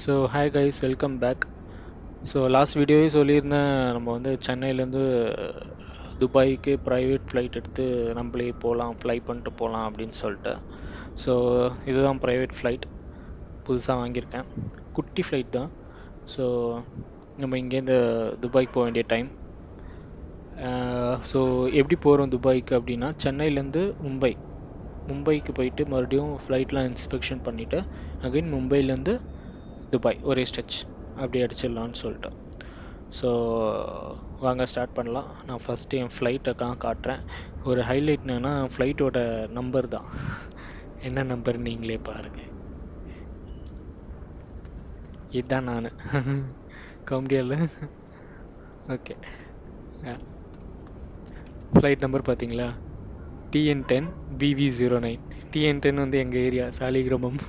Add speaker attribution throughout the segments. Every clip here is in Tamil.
Speaker 1: So hi guys, welcome back. So last வீடியோவே சொல்லியிருந்தேன், நம்ம வந்து சென்னையிலேருந்து துபாய்க்கு ப்ரைவேட் ஃப்ளைட் எடுத்து நம்மளே போகலாம், ஃப்ளை பண்ணிட்டு போகலாம் அப்படின்னு சொல்லிட்டு. ஸோ இதுதான் ப்ரைவேட் ஃப்ளைட், புதுசாக வாங்கியிருக்கேன். குட்டி ஃப்ளைட் தான். ஸோ நம்ம இங்கேருந்து துபாய்க்கு போக வேண்டிய டைம். ஸோ எப்படி போகிறோம் துபாய்க்கு அப்படின்னா, சென்னையிலேருந்து மும்பைக்கு போயிட்டு மறுபடியும் ஃப்ளைட்லாம் இன்ஸ்பெக்ஷன் பண்ணிவிட்டு அகைன் மும்பைலேருந்து துபாய் ஒரே ஸ்ட்ரெச் அப்படி அடிச்சிடலான்னு சொல்லிட்டு. ஸோ வாங்க ஸ்டார்ட் பண்ணலாம். நான் ஃபஸ்ட்டு என் ஃப்ளைட்டை காட்டுறேன். ஒரு ஹைலைட் என்னன்னா, ஃப்ளைட்டோட நம்பர் தான். என்ன நம்பர் நீங்களே பாருங்கள். இதுதான் நான் காமெடியில். ஓகே, ஃப்ளைட் நம்பர் பார்த்தீங்களா? TN10 BV09. TN10 வந்து எங்கள் ஏரியா சாலிகிராமம்.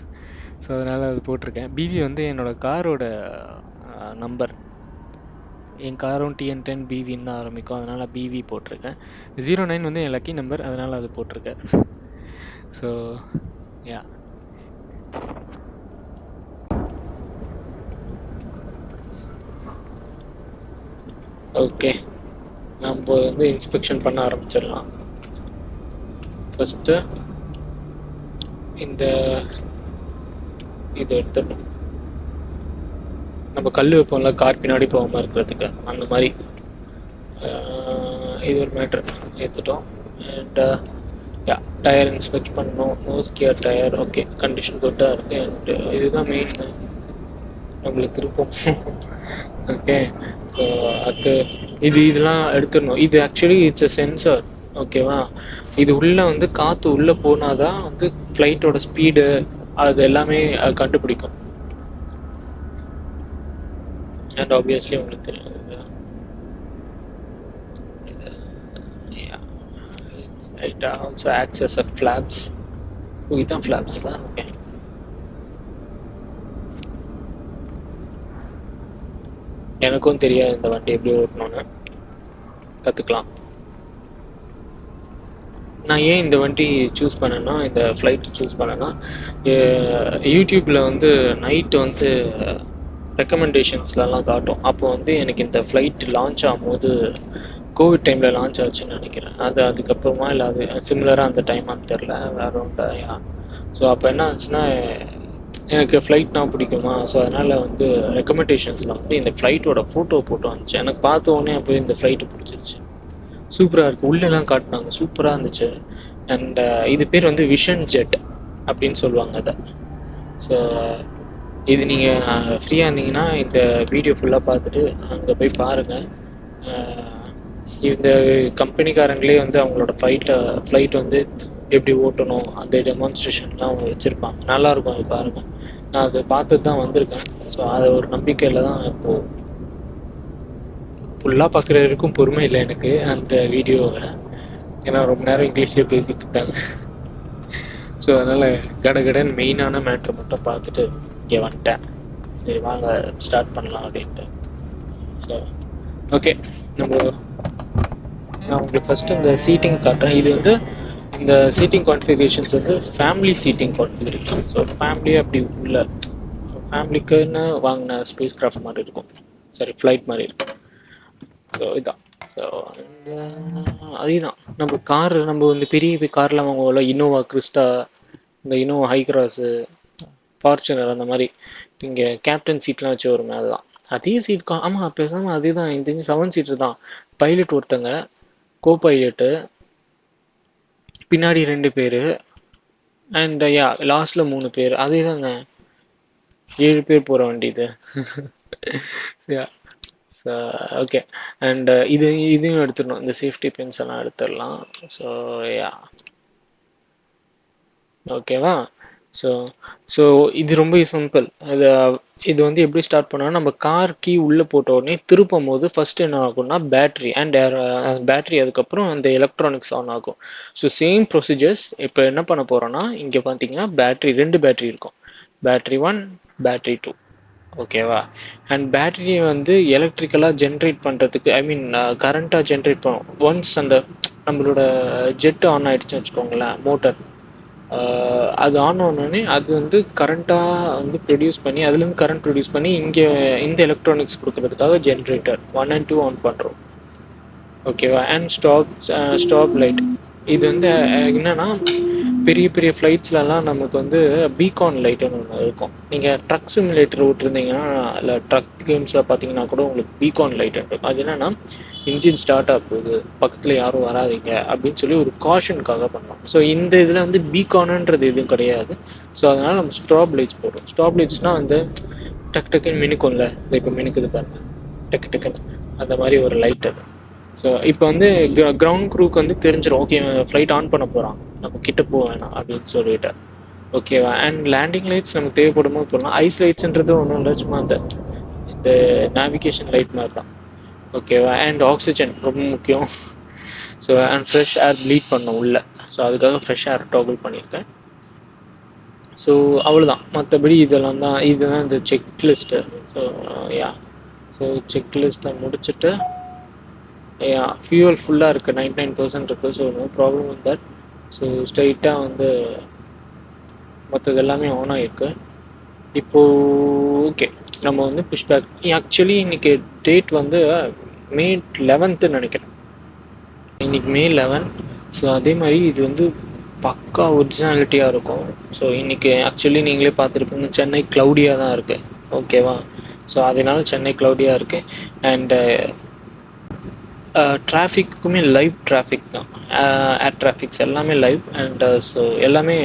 Speaker 1: ஸோ அதனால் அது போட்டிருக்கேன். பிவி வந்து என்னோடய காரோட நம்பர். என் காரும் TN10 BVன்னு தான் ஆரம்பிக்கும், அதனால் BV போட்டிருக்கேன். 09 வந்து என் லக்கி நம்பர், அதனால் அது போட்டிருக்கேன். ஸோ யா, ஓகே, நம்ம வந்து இன்ஸ்பெக்ஷன் பண்ண ஆரம்பிச்சிடலாம். ஃபஸ்ட்டு இது எடுத்துடணும். நம்ம கல் வைப்போம்ல கார் பின்னாடி போகாமல் இருக்கிறதுக்கு, அந்த மாதிரி. இது ஒரு மேட்ரு எடுத்துட்டோம். அண்ட் யா, டயர் இன்ஸ்பெக்ட் பண்ணணும். Nose gear tyre okay, condition குட்டாக இருக்குது. அண்ட் இதுதான் மெயின், நம்மளுக்கு திருப்பம். ஓகே, ஸோ அது இதெல்லாம் எடுத்துடணும். இது ஆக்சுவலி இட்ஸ் அ சென்சார், ஓகேவா? இது உள்ளே வந்து காற்று உள்ளே போனாதான் வந்து ஃப்ளைட்டோட ஸ்பீடு அது எல்லாமே கண்டுபிடிக்கும். அண்ட் ஆப்வியஸ்லி உங்களுக்கு தெரியும், it also acts as a flaps. இதுதான் ஃப்ளாப்ஸ் தான். ஓகே, எனக்கும் தெரியாது இந்த வண்டி எப்படி ஓட்டணும்னு, கற்றுக்கலாம். நான் ஏன் இந்த வண்டி சூஸ் பண்ணேன்னா, இந்த ஃப்ளைட் சூஸ் பண்ணேன்னா, யூடியூப்பில் வந்து நைட்டு வந்து ரெக்கமெண்டேஷன்ஸ்லாம் காட்டும். அப்போ வந்து எனக்கு இந்த ஃப்ளைட் லான்ச் ஆகும்போது கோவிட் டைமில் லான்ச் ஆச்சுன்னு நினைக்கிறேன். அதுக்கப்புறமா இல்லை அது சிமிலராக அந்த டைமான்னு தெரில, வேற ஒன்றையா. ஸோ அப்போ என்ன ஆச்சுன்னா, எனக்கு ஃப்ளைட்னா பிடிக்குமா, ஸோ அதனால் வந்து ரெக்கமெண்டேஷன்ஸில் வந்து இந்த ஃப்ளைட்டோட ஃபோட்டோ போட்டு வந்துச்சு. எனக்கு பார்த்த உடனே அப்போ இந்த ஃப்ளைட்டு பிடிச்சிருச்சு. சூப்பராக இருக்குது, உள்ளெல்லாம் காட்டினாங்க, சூப்பராக இருந்துச்சு. அண்ட் இது பேர் வந்து விஷன் ஜெட் அப்படின்னு சொல்லுவாங்க அதை. ஸோ இது நீங்கள் ஃப்ரீயாக இருந்தீங்கன்னா இந்த வீடியோ ஃபுல்லாக பார்த்துட்டு அங்கே போய் பாருங்கள். இந்த கம்பெனிக்காரங்களே வந்து அவங்களோட ஃப்ளைட் வந்து எப்படி ஓட்டணும் அந்த டெமான்ஸ்ட்ரேஷன்லாம் அவங்க வச்சுருப்பாங்க. நல்லாயிருக்கும், அது பாருங்கள். நான் அதை பார்த்துட்டு தான் வந்திருக்கேன். ஸோ அதை ஒரு நம்பிக்கையில் தான் இப்போது ஃபுல்லாக பார்க்குற வரைக்கும் பொறுமை இல்லை எனக்கு அந்த வீடியோவை. ஏன்னா ரொம்ப நேரம் இங்கிலீஷ்லேயே பேசிகிட்டு இருக்காங்க. ஸோ அதனால் கடகடன் மெயினான மேட்ரை மட்டும் பார்த்துட்டு இங்கே வந்துட்டேன். சரி வாங்க ஸ்டார்ட் பண்ணலாம் அப்படின்ட்டு. ஸோ ஓகே, நான் உங்களுக்கு ஃபஸ்ட்டு இந்த சீட்டிங் காட்டுறேன். இது வந்து இந்த சீட்டிங் கான்ஃபிகரேஷன்ஸ் வந்து family seating configuration. So family அப்படி உள்ள ஃபேமிலிக்குன்னு வாங்கின ஸ்பேஸ் கிராஃப்ட் மாதிரி இருக்கும், சரி ஃப்ளைட் மாதிரி இருக்கும். ஸோ இதுதான். ஸோ அதுதான் நம்ம வந்து பெரிய கார்லாம் வாங்குவோம்ல, இனோவா கிறிஸ்டா, இந்த இனோவா ஹை கிராஸு, ஃபார்ச்சுனர், அந்த மாதிரி இங்கே கேப்டன் சீட்லாம் வச்சு வருமே, அதுதான் அதே சீட். ஆமாம், பேசாமல் அதே தான். எனக்கு தெரிஞ்சு 7 சீட்டர் தான். பைலட் ஒருத்தங்க, கோ பைலட்டு, பின்னாடி 2 பேர், அண்ட் யா லாஸ்ட்டில் 3 பேர். அதே தாங்க, 7 பேர் போகிற வண்டி இது. ஓகே, அண்ட் இதையும் எடுத்துடணும், இந்த சேஃப்டி பின்ஸ் எல்லாம் எடுத்துடலாம். ஸோ யா, ஓகேவா? ஸோ இது ரொம்ப சிம்பிள். இது வந்து எப்படி ஸ்டார்ட் பண்ணோன்னா, நம்ம கார் கீ உள்ளே போட்ட உடனே திருப்பும் போது ஃபஸ்ட் என்ன ஆகும்னா பேட்ரி அண்ட் பேட்ரி, அதுக்கப்புறம் அந்த எலக்ட்ரானிக்ஸ் ஆன் ஆகும். So same procedures. இப்போ என்ன பண்ண போகிறோன்னா, இங்கே பார்த்தீங்கன்னா பேட்ரி 2 பேட்ரி இருக்கும், பேட்ரி 1, பேட்ரி 2, ஓகேவா? அண்ட் பேட்டரியை வந்து எலக்ட்ரிக்கலாக ஜென்ரேட் பண்ணுறதுக்கு, ஐ மீன் கரண்ட்டாக ஜென்ரேட் பண்ணும். ஒன்ஸ் அந்த நம்மளோட ஜெட் ஆன் ஆகிடுச்சுன்னு வச்சுக்கோங்களேன், மோட்டர் அது ஆன் ஆனோடனே அது வந்து கரண்ட்டாக வந்து ப்ரொடியூஸ் பண்ணி அதுலேருந்து கரண்ட் ப்ரொடியூஸ் பண்ணி இங்கே இந்த எலக்ட்ரானிக்ஸ் கொடுக்குறதுக்காக ஜென்ரேட்டர் 1 and 2 ஆன் பண்ணுறோம். ஓகேவா? And stop light. இது வந்து என்னன்னா பெரிய பெரிய ஃப்ளைட்ஸ்லலாம் நமக்கு வந்து பீகான் லைட்டுன்னு ஒன்று இருக்கும். நீங்கள் ட்ரக் சிமுலேட்டர் விட்டுருந்தீங்கன்னா இல்லை ட்ரக் கேம்ஸில் பார்த்தீங்கன்னா கூட உங்களுக்கு பீகான் லைட் இருக்கும். அது என்னன்னா இன்ஜின் ஸ்டார்ட் ஆக போகுது, பக்கத்தில் யாரும் வராதிங்க அப்படின்னு சொல்லி ஒரு காஷனுக்காக பண்ணோம். ஸோ இந்த இதில் வந்து பீகானுன்றது எதுவும் கிடையாது. ஸோ அதனால் நம்ம ஸ்டாப் லைட்ஸ் போடுறோம். ஸ்டாப் லைட்ஸ்னால் வந்து டக்கு டக்குன்னு மினுக்கும்ல, இப்போ மினுக்குது பாருங்க, டக்கு டக்குன்னு அந்த மாதிரி ஒரு லைட் அது. ஸோ இப்போ வந்து கிரவுண்ட் க்ரூக்கு வந்து தெரிஞ்சிடும், ஓகே ஃப்ளைட் ஆன் பண்ண போகிறான், நம்ம கிட்ட போக வேணாம் அப்படின்னு சொல்லிட்டு. ஓகேவா? அண்ட் லேண்டிங் லைட்ஸ் நமக்கு தேவைப்படும் போது போடலாம். ஐஸ் லைட்ஸ்ன்றது ஒன்றும் இல்லை, சும்மா இந்த நேவிகேஷன் லைட் மாதிரி தான். ஓகேவா? அண்ட் ஆக்சிஜன் ரொம்ப முக்கியம். So and fresh air bleed பண்ணோம் உள்ள. ஸோ அதுக்காக ஃப்ரெஷ் ஏர் டாபிள் பண்ணியிருக்கேன். ஸோ அவ்வளோதான். மற்றபடி இதெல்லாம் தான், இதுதான் இந்த செக்லிஸ்ட்டு. ஸோ யா, ஸோ செக்லிஸ்ட்டை முடிச்சுட்டு ஃபியூவல் ஃபுல்லாக இருக்குது, 99% இருக்குது. So no problem with that. So ஸ்ட்ரைட்டாக வந்து மற்றது எல்லாமே ஆன் ஆகிருக்கு. இப்போது ஓகே, நம்ம வந்து புஷ்பேக். ஆக்சுவலி இன்றைக்கி டேட் வந்து May 11th நினைக்கிறேன். இன்றைக்கி May 11. ஸோ அதே மாதிரி இது வந்து பக்கா ஒரிஜினாலிட்டியாக இருக்கும். ஸோ இன்றைக்கி ஆக்சுவலி நீங்களே பார்த்துருப்பீங்க, சென்னை க்ளவுடியாக தான் இருக்குது. ஓகேவா? ஸோ அதனால சென்னை க்ளவுடியாக இருக்குது. அண்டு டிராஃபிக்குமே லைவ் டிராஃபிக் தான், ஏர் டிராஃபிக்ஸ் எல்லாமே லைவ். அண்டு ஸோ எல்லாமே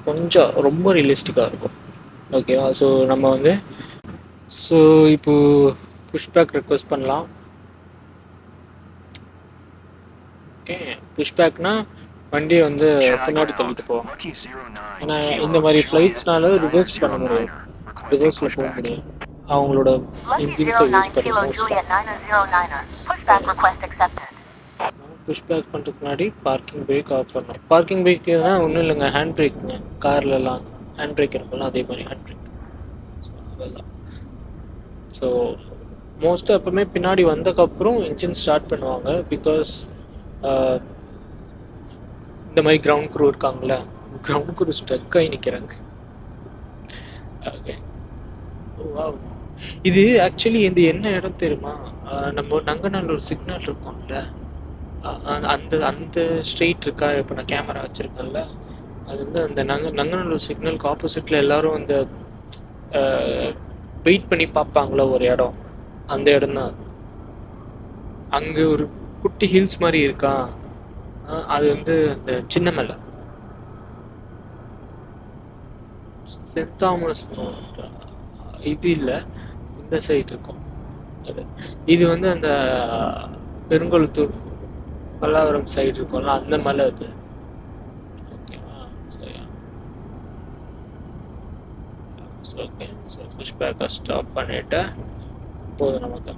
Speaker 1: கொஞ்சம் ரொம்ப ரியலிஸ்டிக்காக இருக்கும். ஓகேவா? ஸோ நம்ம வந்து ஸோ இப்போது புஷ்பேக் ரெக்வஸ்ட் பண்ணலாம். ஓகே, புஷ்பேக்னா வண்டியை வந்து பின்னாடி தள்ளிட்டு போவோம். ஏன்னா இந்த மாதிரி ஃப்ளைட்ஸ்னால ரிவர்ஸ் பண்ண முடியும், ரிவர்ஸில் போக முடியும் அவங்களோட இன்ஜின்ஸை யூஸ் பண்ணி. புஷ்பேக் பண்ணுறதுக்கு முன்னாடி பார்க்கிங் பிரேக் ஆஃப் பண்ணணும். பார்க்கிங் பிரேக்குனா ஒன்றும் இல்லைங்க, ஹேண்ட் பிரேக்குங்க. கார்லலாம் ஹேண்ட் பிரேக் இருக்கும்ல, அதே மாதிரி ஹேண்ட் பிரேக். ஸோ அதெல்லாம். ஸோ மோஸ்ட்டாக எப்பவுமே பின்னாடி வந்ததுக்கப்புறம் இன்ஜின் ஸ்டார்ட் பண்ணுவாங்க. பிகாஸ் இந்த மாதிரி கிரவுண்ட் க்ரூ இருக்காங்களே, கிரவுண்ட் க்ரூ ஸ்ட்ரக் ஆகி நிற்கிறாங்க. ஓகே, இது ஆக்சுவலி இந்த என்ன இடம் தெரியுமா? நம்ம நங்கநல்லூர் சிக்னல் இருக்கோம்ல, அந்த அந்த ஸ்ட்ரெயிட் இருக்கா, இப்போ நான் கேமரா வச்சுருக்கேன்ல, அது வந்து அந்த நங்கநல்லூர் சிக்னலுக்கு ஆப்போசிட்டில் எல்லோரும் அந்த வெயிட் பண்ணி பார்ப்பாங்களா ஒரு இடம், அந்த இடம் தான். அங்கே ஒரு குட்டி ஹில்ஸ் மாதிரி இருக்கா, அது வந்து அந்த சின்னமலை, சென்ட் தாமஸ் இது இல்லை, இந்த சைடு இருக்கும் அது. இது வந்து அந்த பெருங்கொளுத்தூர் பல்லாவரம் சைடு இருக்கும்ல, அந்த மலை அது. ஓகேவா? ஓகே, ஸோ புஷ்பேக்கை ஸ்டாப் பண்ணிட்டு போதும் நமக்கு.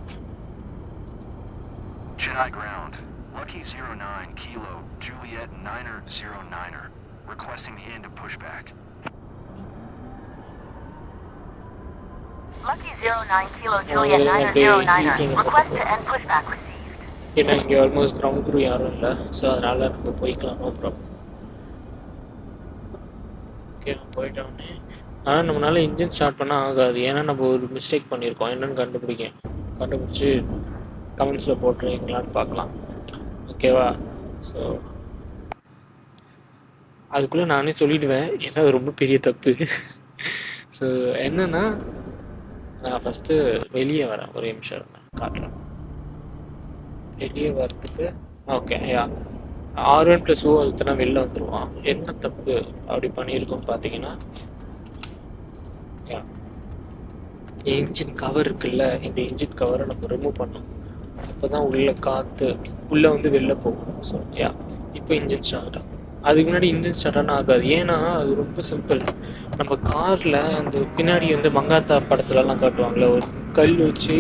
Speaker 2: Chennai ground, Lucky 09 Kilo Juliet Niner 09er, requesting the end of pushback.
Speaker 3: Lucky 09 Kilo Juliet Niner 09er, request to end pushback received.
Speaker 1: ஏன்னா இங்கே ஆல்மோஸ்ட் கிரவுண்ட் க்ரூ யாரும் இல்லை, ஸோ அதனால் நம்ம போய்க்கலாம், நோ ப்ராப்ளம். ஓகே, நம்ம போயிட்டோன்னே ஆனால் நம்மளால இன்ஜின் ஸ்டார்ட் பண்ண ஆகாது. ஏன்னா நம்ம ஒரு மிஸ்டேக் பண்ணியிருக்கோம், என்னென்னு கண்டுபிடிச்சி கமெண்ட்ஸில் போட்டுருவீங்களான்னு பார்க்கலாம். ஓகேவா? ஸோ அதுக்குள்ளே நானே சொல்லிவிடுவேன், ஏன்னா அது ரொம்ப பெரிய தப்பு. ஸோ என்னென்னா, நான் ஃபஸ்ட்டு வெளியே வரேன், ஒரு நிமிஷம் காட்டுறேன். வெளியே வரத்துக்கு ஓகே, யா R1+O அழுத்தினா வெளில வந்துடுவான். என்ன தப்பு அப்படி பண்ணியிருக்கோம் பார்த்தீங்கன்னா, இன்ஜின் கவர் இருக்குல்ல, இந்த இன்ஜின் கவரை நம்ம ரிமூவ் பண்ணோம். அப்போ தான் உள்ள காற்று உள்ளே வந்து வெளில போகும். ஸோ யா, இப்போ இன்ஜின் ஸ்டார்ட் ஆகும். அதுக்கு முன்னாடி இன்ஜின் ஸ்டார்ட் ஆனால் ஆகாது. ஏன்னா அது ரொம்ப சிம்பிள். நம்ம காரில் அந்த பின்னாடி வந்து மங்காத்தா படத்துலலாம் காட்டுவாங்களே, ஒரு கல் வச்சு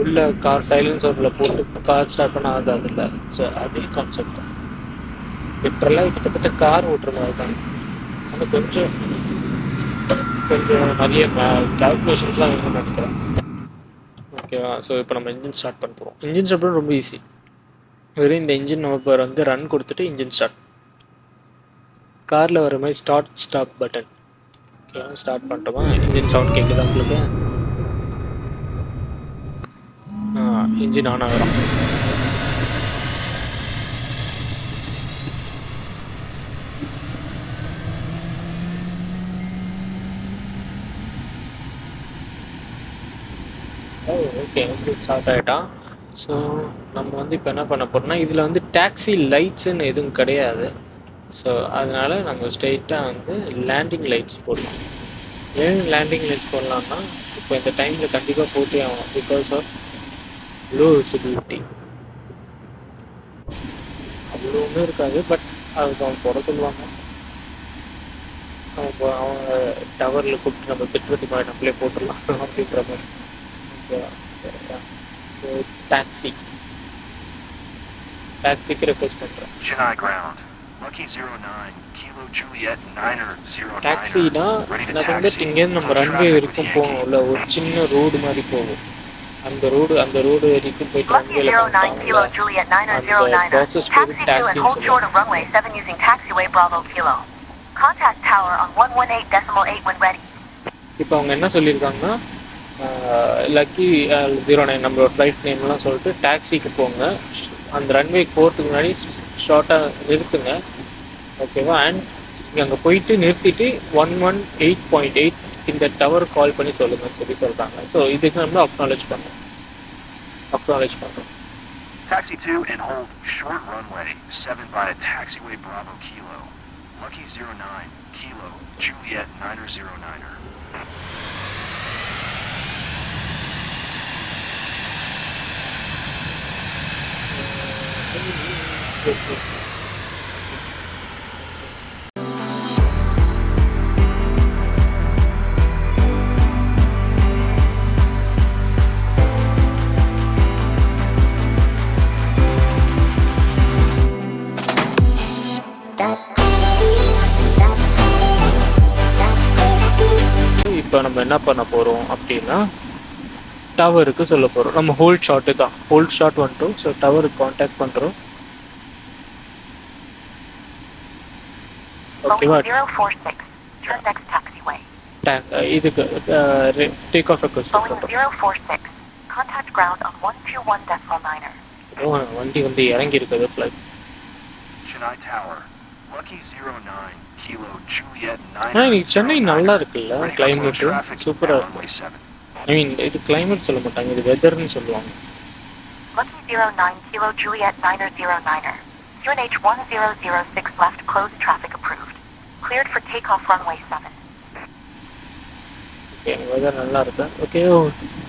Speaker 1: உள்ள கார் சைலன்சரில் போட்டு கார் ஸ்டார்ட் பண்ண ஆகாது இல்லை. ஸோ அதே கான்செப்ட் தான். லிட்டரலாக கிட்டத்தட்ட கார் ஓட்டுற மாதிரி தான். ஆனால் கொஞ்சம் நிறைய கால்குலேஷன்ஸ்லாம் வேணும்னு நினைக்கிறேன். ஓகேவா? ஸோ இப்போ நம்ம இன்ஜின் ஸ்டார்ட் பண்ண போகிறோம். இன்ஜின் ஸ்டார்ட் பண்ண ரொம்ப ஈஸி. வெறும் இந்த இன்ஜின் நம்பர் வந்து ரன் கொடுத்துட்டு இன்ஜின் ஸ்டார்ட். காரில் வர மாதிரி start stop button. Okay, start பண்ணிட்டோமா? இன்ஜின் சவுண்ட் கேட்குதா உங்களுக்கு? இன்ஜின் ஆன் ஆகிறோம். ஓகே, இன்ஜின் ஸ்டார்ட் ஆகிட்டான். ஸோ நம்ம வந்து இப்போ என்ன பண்ண போகிறோம்னா, இதில் வந்து டாக்ஸி லைட்ஸுன்னு எதுவும் கிடையாது. ஸோ அதனால் நம்ம ஸ்ட்ரெயிட்டாக வந்து லேண்டிங் லைட்ஸ் போடலாம். ஏன் லேண்டிங் லைட்ஸ் போடலாம்னா, இப்போ இந்த டைமில் கண்டிப்பாக போட்டே ஆகும். Because of low visibility. அவ்வளோவுமே இருக்காது, பட் அதுக்கு அவங்க போட சொல்லுவாங்க. அவங்க டவரில் கூப்பிட்டு நம்ம பெட்ரோட்டி மாதிரி நம்மளே போட்டுடலாம் அப்படின்ற மாதிரி. ஓகேவா? சரியா? ஸோ டாக்ஸிக்கு ரெக்வஸ்ட் பண்ணுறேன்.
Speaker 2: Chennai ground. Lucky 09, Kilo Juliet 9er 09er.
Speaker 1: டாக்ஸினா நம்ம வந்து இங்கேருந்து நம்ம ரன்வே வரைக்கும் போகணும்ல, ஒரு சின்ன ரோடு மாதிரி போகும். அந்த ரோடு வரைக்கும் போயிட்டு
Speaker 3: Lucky 09 Kilo Juliet 9er 09er. Taxi to and hold short of runway 7 using taxiway Bravo Kilo. Contact tower on 118.8 when ready.
Speaker 1: இப்போ அவங்க என்ன சொல்லியிருக்காங்கன்னா, லக்கி 09 நம்மளோட ஃப்ளைட் நேம்லாம் சொல்லிட்டு டாக்ஸிக்கு போங்க, அந்த ரன்வேக்கு போகிறதுக்கு முன்னாடி ஷார்ட்டாக நிறுத்துங்க. ஓகேவா? அண்ட் நீங்கள் அங்கே போயிட்டு நிறுத்திட்டு 118.8 இந்த டவர் கால் பண்ணி சொல்லுங்கன்னு சொல்கிறாங்க. ஸோ இதுக்கு நம்ம அக்னாலேஜ் பண்ணுறோம்.
Speaker 2: Taxi to and hold short runway 7 by a taxiway Bravo Kilo. Lucky 09 Kilo Juliet 9er 09er.
Speaker 1: இப்போ நம்ம என்ன பண்ண போகிறோம் அப்படின்னா, டவருக்கு சொல்ல போகிறோம். நம்ம ஹோல்ட் ஷாட்டு தான், ஹோல்ட் ஷாட் வந்துட்டோம். ஸோ டவருக்கு காண்டாக்ட் பண்ணுறோம். ஓகேவா? இதுக்கு டேக் ஆஃப் ரெக்வஸ்ட் பண்ணுறோம். வண்டி வந்து இறங்கி இருக்குது flight.
Speaker 2: Chennai Tower. Lucky 09 Kilo Juliet 9er.
Speaker 1: ஆனால் இன்னைக்கு சென்னை நல்லா இருக்குல்ல, கிளைமேட்டு சூப்பராக இருக்கு. ஐ மீன் இது கிளைமேட் சொல்ல மாட்டாங்க, இது வெதர்னு சொல்லுவாங்க.
Speaker 3: Lucky 09 Kilo Juliet 9er 09er. QNH 1006 left closed traffic approved. Cleared for takeoff runway 7.
Speaker 1: Okay, weather நல்லா இருக்கு.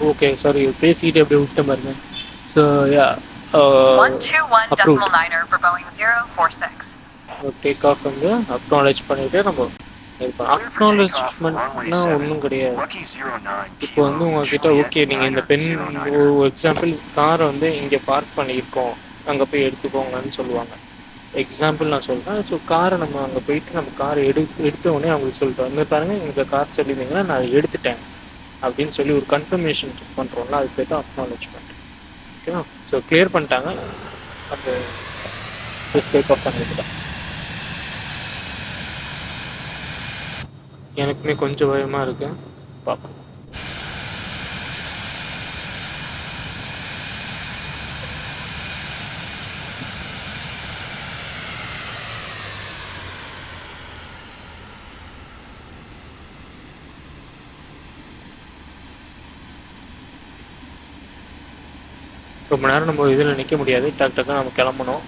Speaker 1: ஓகே சாரி, பேசிக்கிட்டு அப்படியே விட்ட பாருங்க. So yeah,
Speaker 3: 121.9er for Boeing 046.
Speaker 1: Take off வந்து அக்னாலேஜ் பண்ணிட்டு நம்ம அக்னாலேஜ்மெண்ட்னா ஒன்றும் கிடையாது. இப்போ வந்து உங்ககிட்ட ஓகே நீங்கள் இந்த எக்ஸாம்பிள் காரை வந்து இங்கே பார்க் பண்ணியிருக்கோம், அங்கே போய் எடுத்துக்கோங்கன்னு சொல்லுவாங்க. எக்ஸாம்பிள் நான் சொல்கிறேன். ஸோ காரை நம்ம அங்கே போயிட்டு நம்ம காரை எடுத்த உடனே அவங்களுக்கு சொல்லிட்டோம், இந்த பாருங்கள் இந்த கார் சொல்லியிருந்தீங்கன்னா நான் எடுத்துட்டேன் அப்படின்னு சொல்லி ஒரு கன்ஃபர்மேஷன் பண்ணுறோம்ல, அது பேர் தான் அக்னாலேஜ்மெண்ட். ஓகேவா? ஸோ கிளியர் பண்ணிட்டாங்க, அந்த டேக் ஆஃப் பண்ணிட்டு எனக்குமே கொஞ்சம் பயமாக இருக்கு. பார்ப்போம். ரொம்ப நேரம் நம்ம இதில் நிற்க முடியாது, டக்குன்னு நம்ம கிளம்பணும்.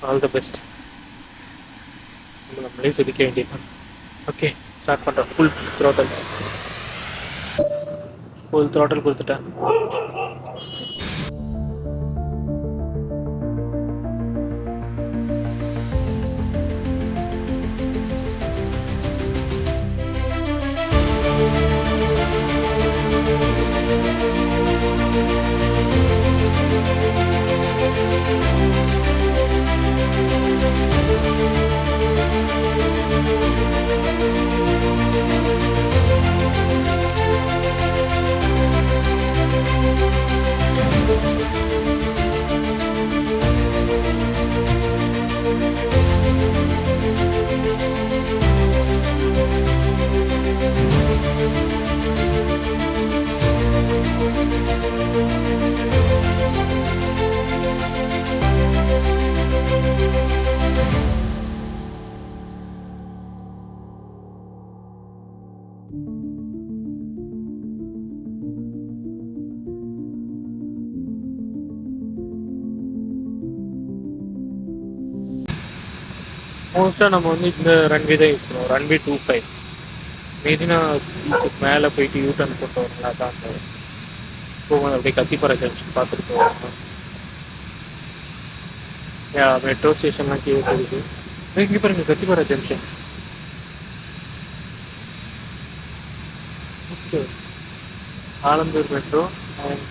Speaker 1: All the best. நம்மளே சொல்லிக்க வேண்டியது. ஓகே, ஸ்டார்ட் பண்ணுறேன். ஃபுல் த்ராட்டல் கொடுத்துட்டேன். மோஸ்ட்டாக நம்ம வந்து இந்த ரன்வே தான் யூஸ் பண்ணுவோம், ரன்வே 25. மெரினா பீச்சுக்கு மேலே போயிட்டு யூட்டர்ன் போட்டு வரலாம், அதான் அந்த போகும்போது அப்படியே கத்திப்பாறை ஜங்ஷன் பார்த்துட்டு போவாங்க. மெட்ரோ ஸ்டேஷன்லாம் கீழே போகுது. இங்கே பாருங்க Kathipara junction. Okay, Alandur metro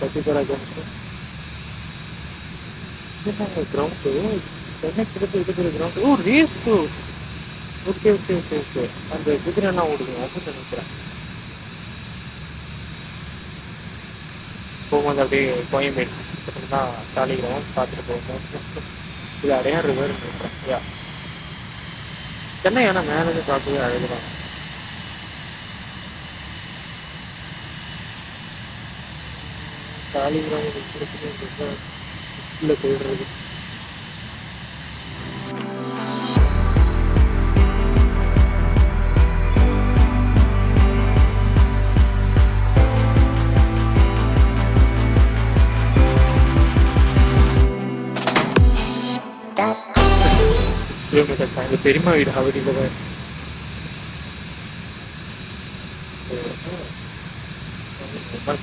Speaker 1: Kathipara junction. Ground Chennai கிட்ட இருக்கிற கிரவுண்டு. ஓ, race course. Okay okay okay okay, அந்த குதிரைலாம் ஓடுங்க அப்படின்னு நினைக்கிறேன். போகும்போது அப்படியே கோயம்பேடு தான் சாலிகிராமம் பார்த்துட்டு போகும்போது இது அடையார் ரிவர் நினைக்கிறேன். யா, சென்னை ஆனால் மேலே பார்க்கவே அழகுதான். சாலிகிராமம் போயிடுறது. கிலோமீட்டர்ஸ் எங்கள் பெரியம்மா வீடு அவதியில் தான்.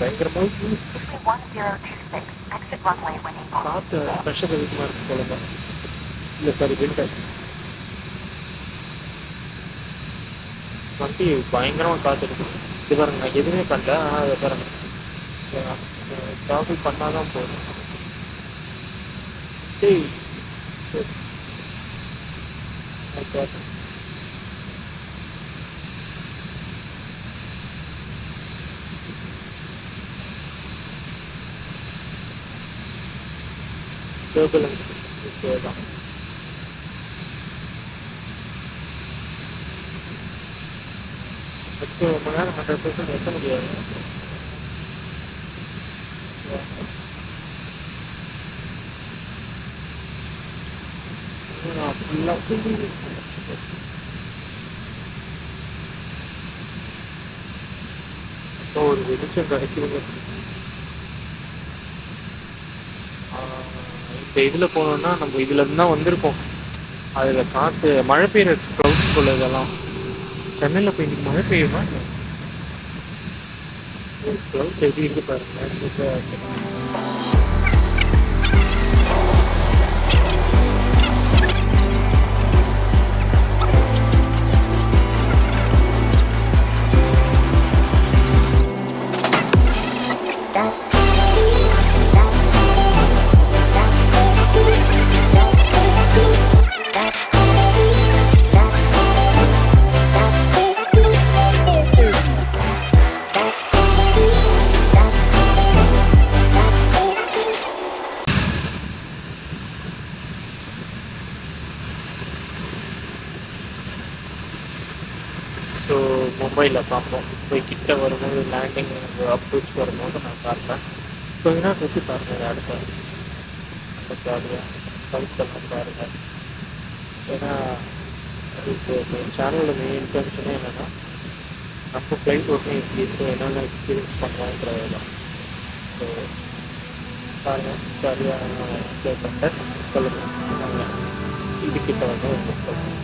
Speaker 1: பயங்கரமாக காற்று ப்ரெஷர் அதிகமாக இருக்கு போல தான். இல்லை சாரி, விண்டர் வண்டி பயங்கரமாக காற்று இருக்குது. இது பாருங்க, நான் எதுவுமே பண்ணல, ஆனால் அதை பாருங்க ட்ராஃபிக் பண்ணாதான் போதும். சரி தான். ரொம்ப நேரம் 100% எத்த முடியாது. ஒரு வெளிச்சம் கிடைக்குது. இப்போ இதில் போனோம்னா நம்ம இதில் இருந்து தான் வந்திருக்கோம். அதில் காற்று மழை பெய்யுற க்ளவுட்ஸ் போல இதெல்லாம். சென்னையில் போய் இன்னைக்கு மழை பெய்யுமா? க்ளவுட்ஸ் எப்படி இருக்கு பாருங்க. ஸோ மும்பையில் பார்ப்போம். போய் கிட்ட வரும்போது லேண்டிங் அப்ரோச் வரும்போது நான் பார்ப்பேன். கொஞ்ச நேரம் கழிச்சு பாருங்கள் அடுத்த அந்த ஜாலியாக சவுத்தெல்லாம் பாருங்கள். ஏன்னா அதுக்கு சேனலோட மெயின் இன்டென்ஷனே என்னென்னா நம்ம ஃப்ளைட் ஓட்டணும் எப்படி இருக்கும், என்னென்ன எக்ஸ்பீரியன்ஸ் பண்ணுறோங்கிறது தான். ஸோ பாருங்கள், ஜாலியாக என்ஜாய் பண்ணிட்டு சொல்லுங்கள். இதுக்கிட்ட வந்து சொல்லுங்கள்.